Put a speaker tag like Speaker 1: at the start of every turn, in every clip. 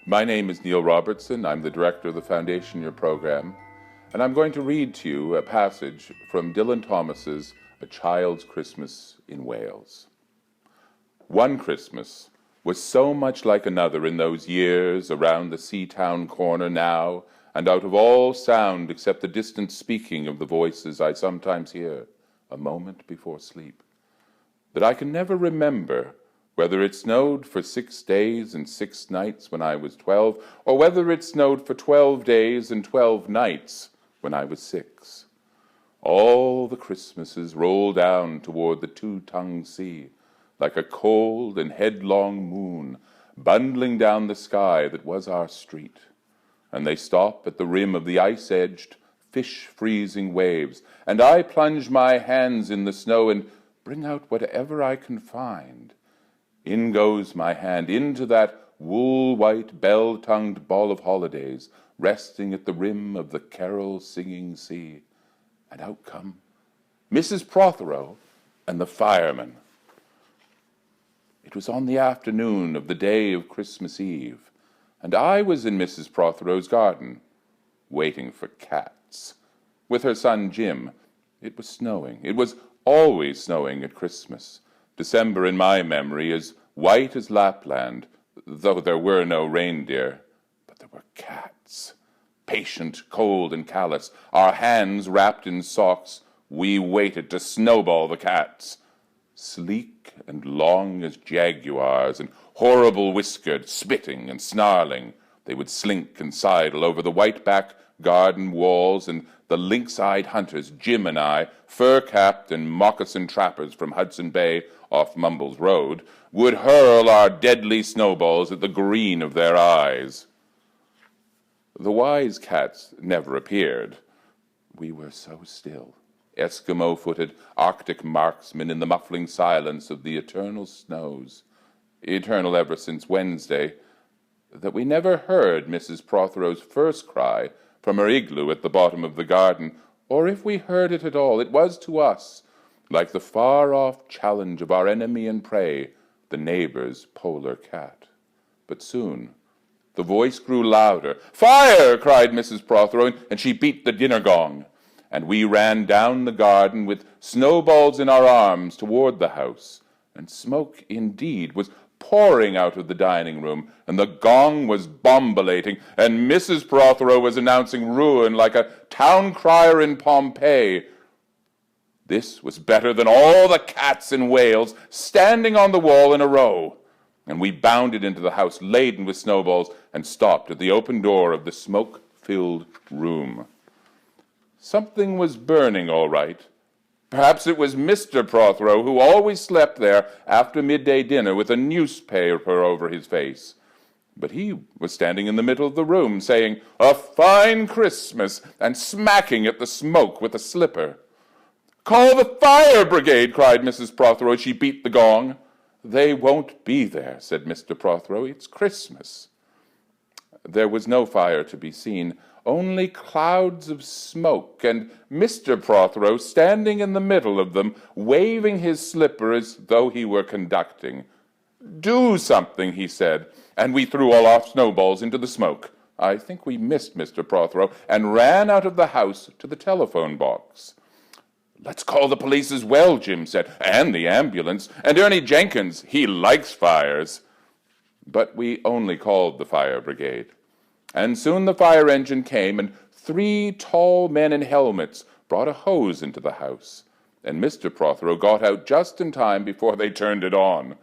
Speaker 1: My name is Neil Robertson. I'm the director of the Foundation Year program, and I'm going to read to you a passage from Dylan Thomas's A Child's Christmas in Wales. One Christmas was so much like another in those years around the sea-town corner now, and out of all sound except the distant speaking of the voices I sometimes hear a moment before sleep, that I can never remember whether it snowed for 6 days and 6 nights when I was 12, or whether it snowed for 12 days and 12 nights when I was 6. All the Christmases roll down toward the two-tongued sea, like a cold and headlong moon, bundling down the sky that was our street. And they stop at the rim of the ice-edged, fish-freezing waves, and I plunge my hands in the snow and bring out whatever I can find. In goes my hand into that wool-white, bell-tongued ball of holidays, resting at the rim of the carol-singing sea. And out come Mrs. Prothero and the fireman. It was on the afternoon of the day of Christmas Eve, and I was in Mrs. Prothero's garden, waiting for cats, with her son Jim. It was snowing. It was always snowing at Christmas. December, in my memory, is white as Lapland, though there were no reindeer. But there were cats, patient, cold, and callous. Our hands wrapped in socks, we waited to snowball the cats. Sleek and long as jaguars, and horrible-whiskered, spitting and snarling, they would slink and sidle over the white-backed garden walls, and the lynx-eyed hunters, Jim and I, fur-capped and moccasin trappers from Hudson Bay off Mumbles Road, would hurl our deadly snowballs at the green of their eyes. The wise cats never appeared. We were so still, Eskimo-footed Arctic marksmen in the muffling silence of the eternal snows, eternal ever since Wednesday, that we never heard Mrs. Prothero's first cry from her igloo at the bottom of the garden, or if we heard it at all, it was to us like the far-off challenge of our enemy and prey, the neighbor's polar cat. But soon the voice grew louder. "Fire!" cried Mrs. Prothero, and she beat the dinner gong, and we ran down the garden with snowballs in our arms toward the house, and smoke indeed was pouring out of the dining room, and the gong was bombilating, and Mrs. Prothero was announcing ruin like a town crier in Pompeii. This was better than all the cats in Wales standing on the wall in a row, and we bounded into the house laden with snowballs and stopped at the open door of the smoke-filled room. Something was burning, all right. Perhaps it was Mr. Prothero, who always slept there after midday dinner with a newspaper over his face. But he was standing in the middle of the room, saying, "A fine Christmas," and smacking at the smoke with a slipper. "Call the fire brigade," cried Mrs. Prothero as she beat the gong. "They won't be there," said Mr. Prothero. "It's Christmas." There was no fire to be seen, only clouds of smoke, and Mr. Prothero standing in the middle of them, waving his slipper as though he were conducting. "Do something," he said, and we threw all our snowballs into the smoke. I think we missed Mr. Prothero and ran out of the house to the telephone box. "Let's call the police as well," Jim said, "and the ambulance, and Ernie Jenkins. He likes fires." But we only called the fire brigade. And soon the fire engine came, and 3 tall men in helmets brought a hose into the house, and Mr. Prothero got out just in time before they turned it on.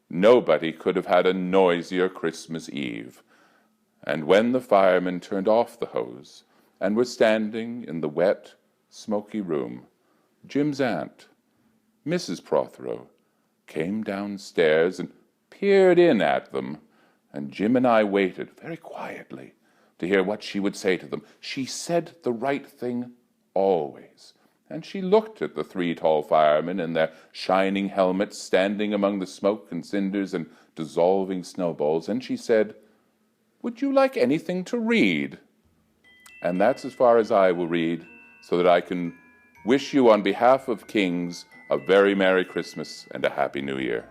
Speaker 1: Nobody could have had a noisier Christmas Eve. And when the firemen turned off the hose and were standing in the wet, smoky room, Jim's aunt, Mrs. Prothero, came downstairs and peered in at them, and Jim and I waited very quietly to hear what she would say to them. She said the right thing always, and she looked at the 3 tall firemen in their shining helmets standing among the smoke and cinders and dissolving snowballs, and she said, "Would you like anything to read?" And that's as far as I will read, so that I can wish you on behalf of Kings a very Merry Christmas and a Happy New Year.